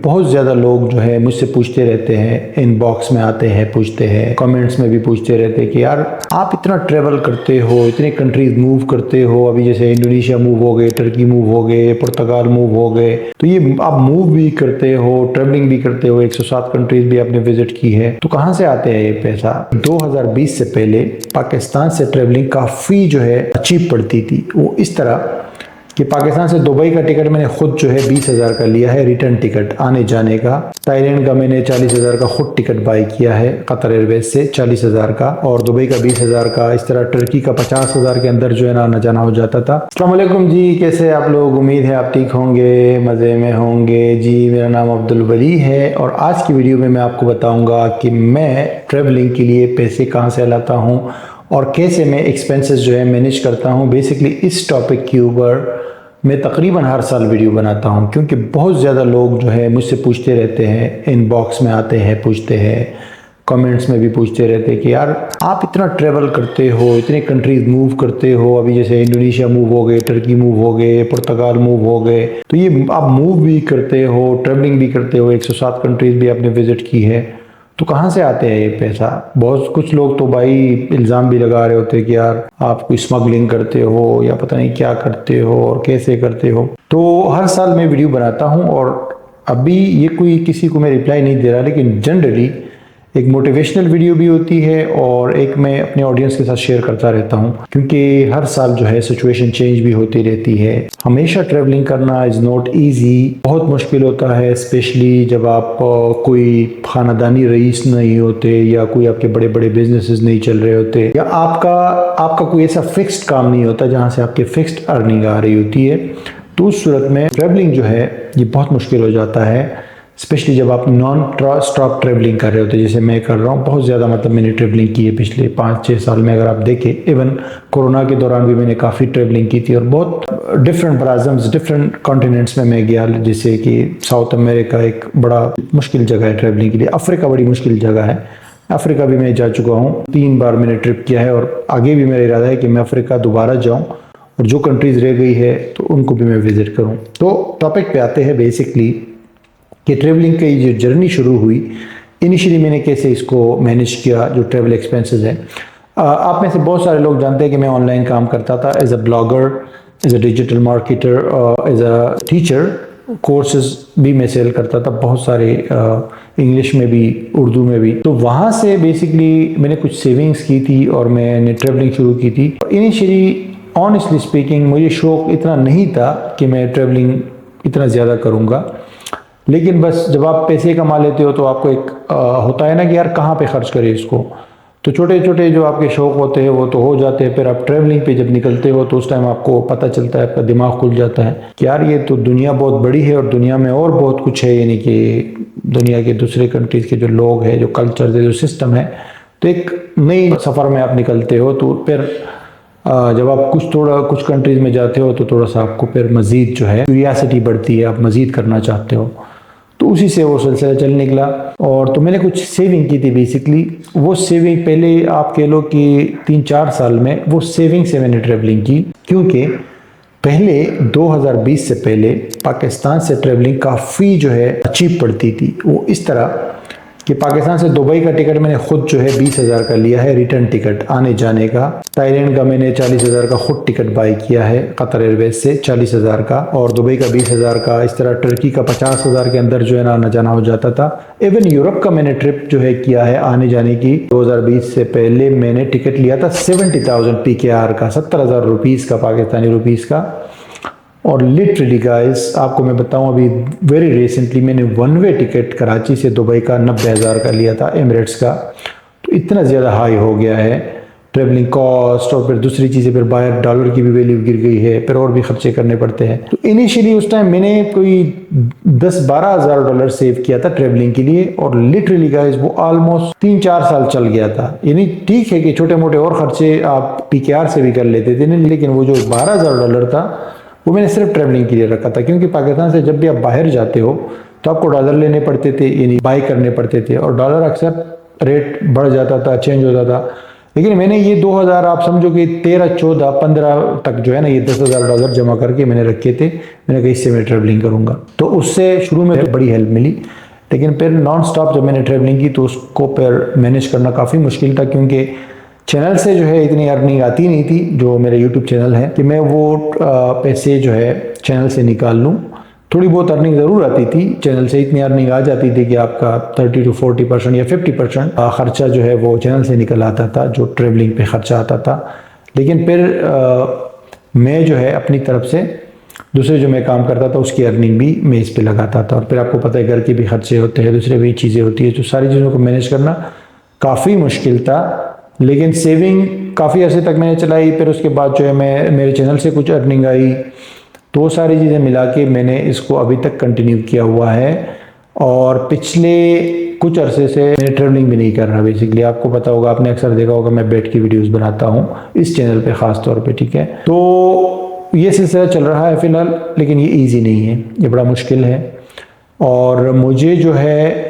बहुत ज़्यादा लोग जो है मुझसे पूछते रहते हैं, इनबॉक्स में आते हैं, पूछते हैं, कमेंट्स में भी पूछते रहते हैं कि यार आप इतना ट्रैवल करते हो, इतने कंट्रीज मूव करते हो, अभी जैसे इंडोनेशिया मूव हो गए, टर्की मूव हो गए, पुर्तगाल मूव हो गए, तो ये आप मूव भी करते हो, ट्रैवलिंग भी करते हो, 107 कंट्रीज भी आपने विजिट की है, तो कहाँ से आते हैं ये पैसा? 2020 से पहले पाकिस्तान से ट्रैवलिंग काफ़ी जो है अचीव पड़ती थी। वो इस तरह कि पाकिस्तान से दुबई का टिकट मैंने खुद जो है 20,000 का लिया है, रिटर्न टिकट आने जाने का। थाईलैंड का मैंने 40,000 का खुद टिकट बाई किया है कतर एयरवेज से, 40,000 का, और दुबई का 20,000 का। इस तरह टर्की का 50,000 के अंदर जो है ना आना जाना हो जाता था। अस्सलाम वालेकुम जी, कैसे आप लोग? उम्मीद है आप ठीक होंगे, मज़े में होंगे जी। मेरा नाम अब्दुल वली है और आज की वीडियो में मैं आपको बताऊँगा कि मैं ट्रैवलिंग के लिए पैसे कहाँ से लाता हूँ और कैसे मैं एक्सपेंसेस जो है मैनेज करता हूँ। बेसिकली इस टॉपिक के ऊपर मैं तकरीबन हर साल वीडियो बनाता हूँ, क्योंकि बहुत ज़्यादा लोग जो है मुझसे पूछते रहते हैं, इनबॉक्स में आते हैं, पूछते हैं, कमेंट्स में भी पूछते रहते हैं कि यार आप इतना ट्रैवल करते हो, इतने कंट्रीज मूव करते हो, अभी जैसे इंडोनेशिया मूव हो गए, टर्की मूव हो गए, पुर्तगाल मूव हो गए, तो ये आप मूव भी करते हो, ट्रैवलिंग भी करते हो, 107 कंट्रीज भी आपने विजिट की है, तो कहाँ से आते हैं ये पैसा? बहुत कुछ लोग तो भाई इल्ज़ाम भी लगा रहे होते हैं कि यार आप कोई स्मगलिंग करते हो या पता नहीं क्या करते हो और कैसे करते हो। तो हर साल मैं वीडियो बनाता हूँ और अभी ये कोई किसी को मैं रिप्लाई नहीं दे रहा, लेकिन जनरली एक मोटिवेशनल वीडियो भी होती है और एक मैं अपने ऑडियंस के साथ शेयर करता रहता हूँ, क्योंकि हर साल जो है सिचुएशन चेंज भी होती रहती है। हमेशा ट्रैवलिंग करना इज़ नॉट ईजी, बहुत मुश्किल होता है, स्पेशली जब आप कोई खानदानी रईस नहीं होते या कोई आपके बड़े बड़े बिजनेसेस नहीं चल रहे होते या आपका कोई ऐसा फिक्स्ड काम नहीं होता जहाँ से आपके फिक्स्ड अर्निंग आ रही होती है। तो उस सूरत में ट्रैवलिंग जो है ये बहुत मुश्किल हो जाता है, स्पेशली जब आप नॉन स्टॉप ट्रैवलिंग कर रहे होते हैं, जैसे मैं कर रहा हूँ। बहुत ज़्यादा मतलब मैंने ट्रैवलिंग की है पिछले 5-6 साल में। अगर आप देखें, इवन कोरोना के दौरान भी मैंने काफ़ी ट्रैवलिंग की थी और बहुत डिफरेंट ब्राज़म्स, डिफरेंट कॉन्टिनेंट्स में मैं गया। जैसे कि साउथ अमेरिका एक बड़ा मुश्किल जगह है ट्रैवलिंग के लिए, अफ्रीका बड़ी मुश्किल जगह है, अफ्रीका भी मैं जा चुका हूँ, 3 बार मैंने ट्रिप किया है और आगे भी मेरा इरादा है कि मैं अफ्रीका दोबारा जाऊँ और जो कंट्रीज़ रह गई है तो उनको भी मैं विज़िट करूँ। तो टॉपिक पे आते हैं बेसिकली कि ट्रैवलिंग की जो जर्नी शुरू हुई, इनिशियली मैंने कैसे इसको मैनेज किया, जो ट्रैवल एक्सपेंसेस हैं। आप में से बहुत सारे लोग जानते हैं कि मैं ऑनलाइन काम करता था as a blogger, as a digital marketer, as a teacher. Courses भी मैं सेल करता था, बहुत सारे, इंग्लिश में भी, उर्दू में भी। तो वहाँ से बेसिकली मैंने कुछ सेविंग्स की थी और मैंने ट्रैवलिंग शुरू की थी। इनिशियली ऑनेस्टली स्पीकिंग मुझे शौक इतना नहीं था कि मैं ट्रैवलिंग इतना ज़्यादा करूँगा, लेकिन बस जब आप पैसे कमा लेते हो तो आपको एक होता है ना कि यार कहाँ पे खर्च करें इसको। तो छोटे छोटे जो आपके शौक होते हैं वो तो हो जाते हैं, फिर आप ट्रैवलिंग पे जब निकलते हो तो उस टाइम आपको पता चलता है, आपका दिमाग खुल जाता है कि यार ये तो दुनिया बहुत बड़ी है और दुनिया में और बहुत कुछ है, यानी कि दुनिया के दूसरे कंट्रीज़ के जो लोग हैं, जो कल्चर है, जो सिस्टम है। तो एक नई सफ़र में आप निकलते हो तो फिर जब आप कुछ कंट्रीज़ में जाते हो तो थोड़ा सा आपको फिर मज़ीद जो है क्यूरियासिटी बढ़ती है, आप मज़ीद करना चाहते हो। तो उसी से वो सिलसिला चल निकला और तो मैंने कुछ सेविंग की थी। बेसिकली वो सेविंग पहले आप कह लो कि 3-4 साल में वो सेविंग से मैंने ट्रैवलिंग की, क्योंकि पहले 2020 से पहले पाकिस्तान से ट्रैवलिंग काफ़ी जो है अचीव पड़ती थी। वो इस तरह कि पाकिस्तान से दुबई का टिकट मैंने खुद जो है 20,000 का लिया है, रिटर्न टिकट आने जाने का। थाईलैंड का मैंने 40,000 का खुद टिकट बाई किया है कतर एयरवेज से, 40,000 का, और दुबई का 20,000 का। इस तरह टर्की का 50,000 के अंदर जो है ना आना जाना हो जाता था। इवन यूरोप का मैंने ट्रिप जो है किया है आने जाने की। 2020 से पहले मैंने टिकट लिया था 70,000 PKR का, 70,000 रुपीज़ का, पाकिस्तानी रुपीज़ का। और लिटरली गाइस आपको मैं बताऊं, अभी वेरी रिसेंटली मैंने वन वे टिकट कराची से दुबई का 90,000 का लिया था, एमिरेट्स का। तो इतना ज़्यादा हाई हो गया है ट्रेवलिंग कॉस्ट, और फिर दूसरी चीज़ें, फिर बाहर डॉलर की भी वैल्यू गिर गई है, फिर और भी खर्चे करने पड़ते हैं। तो इनिशियली उस टाइम मैंने कोई 10-12 हज़ार डॉलर सेव किया था ट्रेवलिंग के लिए, और लिटरली गाइस वो ऑलमोस्ट 3-4 साल चल गया था। यानी ठीक है कि छोटे मोटे और खर्चे आप PKR से भी कर लेते थे, लेकिन वो जो 12,000 डॉलर था वो मैंने सिर्फ ट्रैवलिंग के लिए रखा था, क्योंकि पाकिस्तान से जब भी आप बाहर जाते हो तो आपको डॉलर लेने पड़ते थे, यानी बाई करने पड़ते थे, और डॉलर अक्सर रेट बढ़ जाता था, चेंज होता था। लेकिन मैंने ये 2000 आप समझो कि 13, 14, 15 तक जो है ना ये $10,000 जमा करके मैंने रखे थे। मैंने कहा इससे मैं ट्रैवलिंग करूँगा, तो उससे शुरू में बड़ी हेल्प मिली। लेकिन फिर नॉन स्टॉप जब मैंने ट्रैवलिंग की तो उसको फिर मैनेज करना काफ़ी मुश्किल था, क्योंकि चैनल से जो है इतनी अर्निंग आती नहीं थी, जो मेरा यूट्यूब चैनल है, कि मैं वो पैसे जो है चैनल से निकाल लूँ। थोड़ी बहुत अर्निंग ज़रूर आती थी चैनल से, इतनी अर्निंग आ जाती थी कि आपका 30 to 40% या 50% खर्चा जो है वो चैनल से निकल आता था, जो ट्रैवलिंग पे खर्चा आता था। लेकिन फिर मैं जो है अपनी तरफ से दूसरे जो मैं काम करता था उसकी अर्निंग भी मैं इस पे लगाता था। और फिर आपको पता है घर के भी खर्चे होते हैं, दूसरे भी चीज़ें होती है, तो सारी चीज़ों को मैनेज करना काफ़ी मुश्किल था। लेकिन सेविंग काफ़ी अर्से तक मैंने चलाई। फिर उसके बाद जो है मेरे चैनल से कुछ अर्निंग आई, तो सारी चीज़ें मिला के मैंने इसको अभी तक कंटिन्यू किया हुआ है। और पिछले कुछ अरसे से मैं ट्रैवलिंग भी नहीं कर रहा। बेसिकली आपको पता होगा, आपने अक्सर देखा होगा मैं बैठ के वीडियोस बनाता हूँ इस चैनल पे ख़ास तौर पे, ठीक है। तो ये सिलसिला चल रहा है फ़िलहाल, लेकिन ये ईजी नहीं है, ये बड़ा मुश्किल है। और मुझे जो है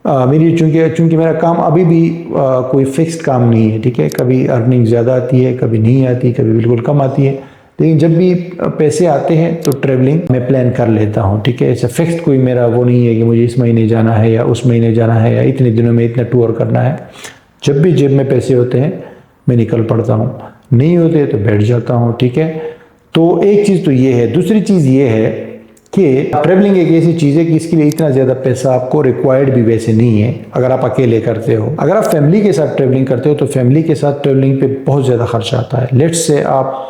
मेरी चूँकि मेरा काम अभी भी कोई फिक्स्ड काम नहीं है, ठीक है। कभी अर्निंग ज़्यादा आती है, कभी नहीं आती, कभी बिल्कुल कम आती है। लेकिन जब भी पैसे आते हैं तो ट्रैवलिंग मैं प्लान कर लेता हूँ, ठीक है। ऐसा फिक्स्ड कोई मेरा वो नहीं है कि मुझे इस महीने जाना है या उस महीने जाना है या इतने दिनों में इतना टूर करना है। जब भी जेब में पैसे होते हैं मैं निकल पड़ता हूँ, नहीं होते तो बैठ जाता हूँ, ठीक है। तो एक चीज़ तो ये है। दूसरी चीज़ ये है कि ट्रैवलिंग एक ऐसी चीज़ है कि इसके लिए इतना ज़्यादा पैसा आपको रिक्वायर्ड भी वैसे नहीं है अगर आप अकेले करते हो। अगर आप फैमिली के साथ ट्रैवलिंग करते हो तो फैमिली के साथ ट्रैवलिंग पे बहुत ज़्यादा खर्चा आता है। लेट्स से आप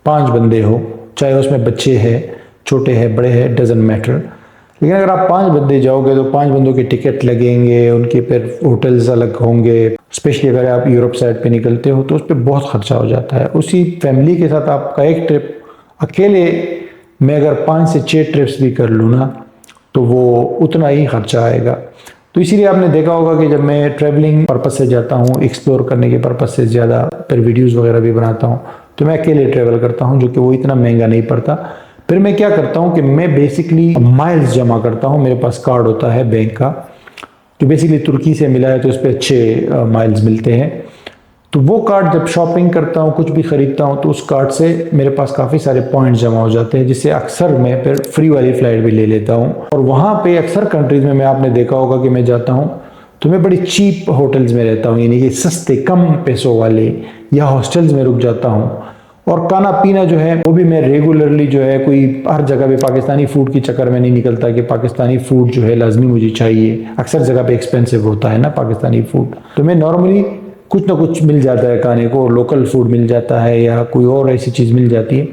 5 बंदे हो, चाहे उसमें बच्चे हैं, छोटे हैं, बड़े हैं, डजंट मैटर। लेकिन अगर आप 5 बंदे जाओगे तो 5 बंदों के टिकट लगेंगे, उनके फिर होटल्स अलग होंगे। स्पेशली अगर आप यूरोप साइड पे निकलते हो तो उस पर बहुत खर्चा हो जाता है। उसी फैमिली के साथ आपका एक ट्रिप, अकेले मैं अगर 5 से 6 ट्रिप्स भी कर लूँ ना तो वो उतना ही खर्चा आएगा। तो इसीलिए आपने देखा होगा कि जब मैं ट्रैवलिंग पर्पज़ से जाता हूँ, एक्सप्लोर करने के पर्पज़ से ज़्यादा, फिर वीडियोज़ वगैरह भी बनाता हूँ, तो मैं अकेले ट्रैवल करता हूँ, जो कि वो इतना महंगा नहीं पड़ता। फिर मैं क्या करता हूँ कि मैं बेसिकली माइल्स जमा करता हूँ। मेरे पास कार्ड होता है बैंक का, जो बेसिकली तुर्की से मिला है, तो उस पर अच्छे माइल्स मिलते हैं। तो वो कार्ड जब शॉपिंग करता हूँ, कुछ भी ख़रीदता हूँ, तो उस कार्ड से मेरे पास काफ़ी सारे पॉइंट्स जमा हो जाते हैं, जिससे अक्सर मैं फिर फ्री वाली फ़्लाइट भी ले लेता हूँ। और वहाँ पे अक्सर कंट्रीज़ में आपने देखा होगा कि मैं जाता हूँ तो मैं बड़ी चीप होटल्स में रहता हूँ, यानी कि सस्ते कम पैसों वाले, या हॉस्टल्स में रुक जाता हूँ। और खाना पीना जो है वो भी मैं रेगुलरली जो है, कोई हर जगह पे पाकिस्तानी फूड के चक्कर में नहीं निकलता कि पाकिस्तानी फूड जो है लाजमी मुझे चाहिए। अक्सर जगह पे एक्सपेंसिव होता है ना पाकिस्तानी फूड, तो मैं नॉर्मली कुछ ना कुछ मिल जाता है खाने को, लोकल फूड मिल जाता है या कोई और ऐसी चीज़ मिल जाती है।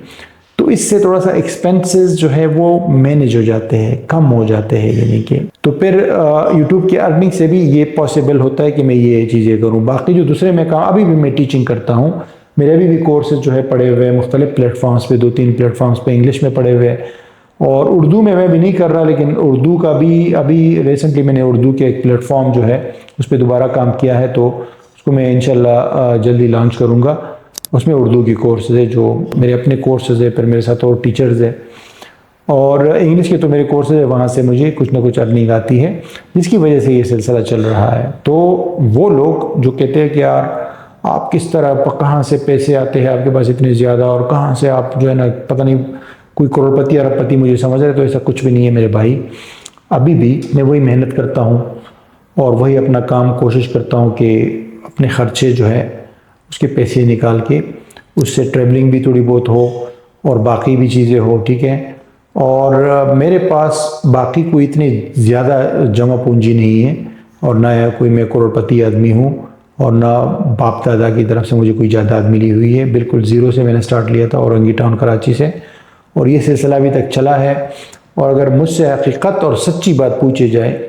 तो इससे थोड़ा सा एक्सपेंसेस जो है वो मैनेज हो जाते हैं, कम हो जाते हैं, यानी कि। तो फिर यूट्यूब की अर्निंग से भी ये पॉसिबल होता है कि मैं ये चीज़ें करूँ। बाकी जो दूसरे मैं काम, अभी भी मैं टीचिंग करता हूँ, मेरे अभी भी कोर्सेज जो है पड़े हुए हैं मुख्तलिफ प्लेटफॉर्म्स पे, 2-3 प्लेटफॉर्म्स पे इंग्लिश में पड़े हुए हैं। और उर्दू में मैं भी नहीं कर रहा, लेकिन उर्दू का भी अभी रिसेंटली मैंने उर्दू के एक प्लेटफॉर्म जो है उस पर दोबारा काम किया है, तो उसको मैं इंशाल्लाह जल्दी लॉन्च करूँगा। उसमें उर्दू की कोर्सेज है, जो मेरे अपने कोर्सेज है, फिर मेरे साथ और टीचर्स है। और इंग्लिश के तो मेरे कोर्सेज है, वहाँ से मुझे कुछ ना कुछ अर्निंग आती है, जिसकी वजह से ये सिलसिला चल रहा है। तो वो लोग जो कहते हैं कि यार आप किस तरह, कहाँ से पैसे आते हैं आपके पास इतने ज़्यादा, और कहाँ से आप जो है ना पता नहीं कोई करोड़पति अरबपति मुझे समझ रहे, तो ऐसा कुछ भी नहीं है मेरे भाई। अभी भी मैं वही मेहनत करता हूँ और वही अपना काम कोशिश करता हूँ कि अपने ख़र्चे जो है उसके पैसे निकाल के उससे ट्रैवलिंग भी थोड़ी बहुत हो और बाकी भी चीज़ें हो, ठीक है। और मेरे पास बाकी कोई इतनी ज़्यादा जमा पूंजी नहीं है, और ना कोई मैं करोड़पति आदमी हूँ, और ना बाप दादा की तरफ से मुझे कोई जायदाद मिली हुई है। बिल्कुल ज़ीरो से मैंने स्टार्ट लिया था औरंगी टाउन कराची से, और ये सिलसिला अभी तक चला है। और अगर मुझसे हकीकत और सच्ची बात पूछी जाए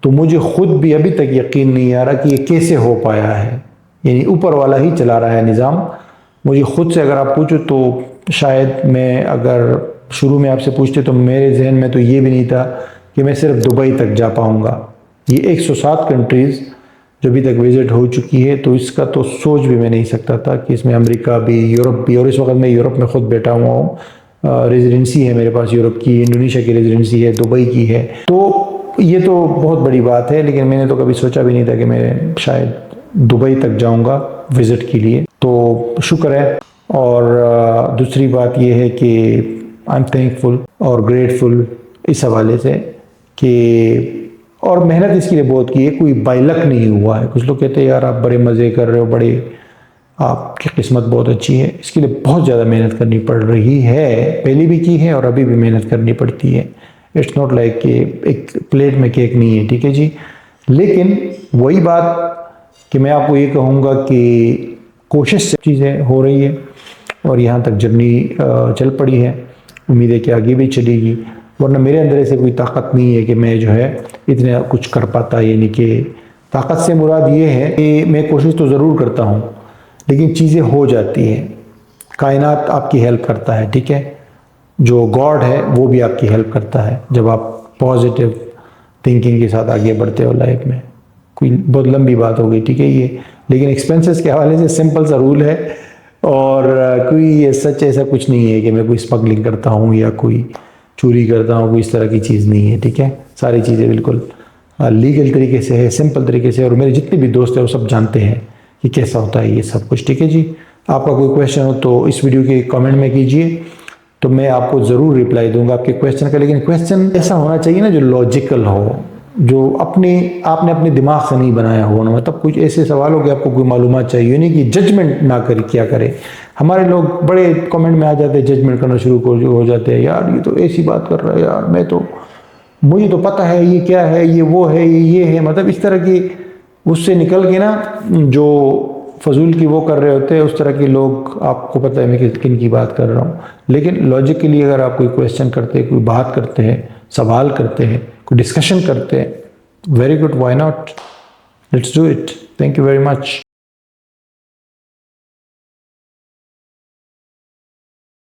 तो मुझे ख़ुद भी अभी तक यकीन नहीं आ रहा कि ये कैसे हो पाया है, यानी ऊपर वाला ही चला रहा है निज़ाम। मुझे ख़ुद से अगर आप पूछो तो शायद मैं, अगर शुरू में आपसे पूछते तो मेरे जहन में तो ये भी नहीं था कि मैं सिर्फ दुबई तक जा पाऊँगा। ये 107 कंट्रीज़ जो अभी तक विज़िट हो चुकी है, तो इसका तो सोच भी मैं नहीं सकता था कि इसमें अमेरिका भी, यूरोप भी, और इस वक्त मैं यूरोप में ख़ुद बैठा हुआ हूँ। रेजिडेंसी है मेरे पास यूरोप की, इंडोनेशिया की रेजिडेंसी है, दुबई की है। तो ये तो बहुत बड़ी बात है, लेकिन मैंने तो कभी सोचा भी नहीं था कि मैं शायद दुबई तक जाऊंगा विज़िट के लिए, तो शुक्र है। और दूसरी बात यह है कि आई एम थैंकफुल और ग्रेटफुल इस हवाले से कि, और मेहनत इसके लिए बहुत की है, कोई बाय लक नहीं हुआ है। कुछ लोग कहते हैं यार आप बड़े मज़े कर रहे हो, बड़े आपकी किस्मत बहुत अच्छी है, इसके लिए बहुत ज़्यादा मेहनत करनी पड़ रही है, पहले भी की है और अभी भी मेहनत करनी पड़ती है। इट्स नॉट लाइक कि एक प्लेट में केक नहीं है, ठीक है जी। लेकिन वही बात कि मैं आपको ये कहूँगा कि कोशिश से चीज़ें हो रही है और यहाँ तक जर्नी चल पड़ी है, उम्मीद है कि आगे भी चलेगी। वरना मेरे अंदर ऐसे कोई ताकत नहीं है कि मैं जो है इतना कुछ कर पाता। यानी कि ताकत से मुराद ये है कि मैं कोशिश तो ज़रूर करता हूँ लेकिन चीज़ें हो जाती हैं, कायनात आपकी हेल्प करता है, ठीक है। जो गॉड है वो भी आपकी हेल्प करता है जब आप पॉजिटिव थिंकिंग के साथ आगे बढ़ते हो लाइफ में। कोई बहुत लंबी बात हो गई, ठीक है ये, लेकिन एक्सपेंसेस के हवाले से सिंपल सा रूल है। और कोई सच ऐसा कुछ नहीं है कि मैं कोई स्मगलिंग करता हूँ या कोई चोरी करता हूँ, कोई इस तरह की चीज़ नहीं है, ठीक है। सारी चीज़ें बिल्कुल लीगल तरीके से है, सिंपल तरीके से, और मेरे जितने भी दोस्त हैं वो सब जानते हैं कि कैसा होता है ये सब कुछ, ठीक है जी। आपका कोई क्वेश्चन हो तो इस वीडियो के कमेंट में कीजिए, तो मैं आपको ज़रूर रिप्लाई दूंगा आपके क्वेश्चन का। लेकिन क्वेश्चन ऐसा होना चाहिए ना जो लॉजिकल हो, जो आपने अपने दिमाग से नहीं बनाया हो ना। मतलब कुछ ऐसे सवाल हो कि आपको कोई मालूमात चाहिए, नहीं कि जजमेंट ना करे क्या करे। हमारे लोग बड़े कमेंट में आ जाते हैं, जजमेंट करना शुरू हो जाते हैं, यार ये तो ऐसी बात कर रहा है, यार मुझे तो पता है ये क्या है, ये वो है, ये है। मतलब इस तरह की उससे निकल के ना जो फजूल की वो कर रहे होते हैं, उस तरह के लोग, आपको पता है मैं किन की बात कर रहा हूँ। लेकिन लॉजिकली अगर आप कोई क्वेश्चन करते हैं, कोई बात करते हैं, सवाल करते हैं, कोई डिस्कशन करते हैं, very good, why not, let's do it. Thank you very much.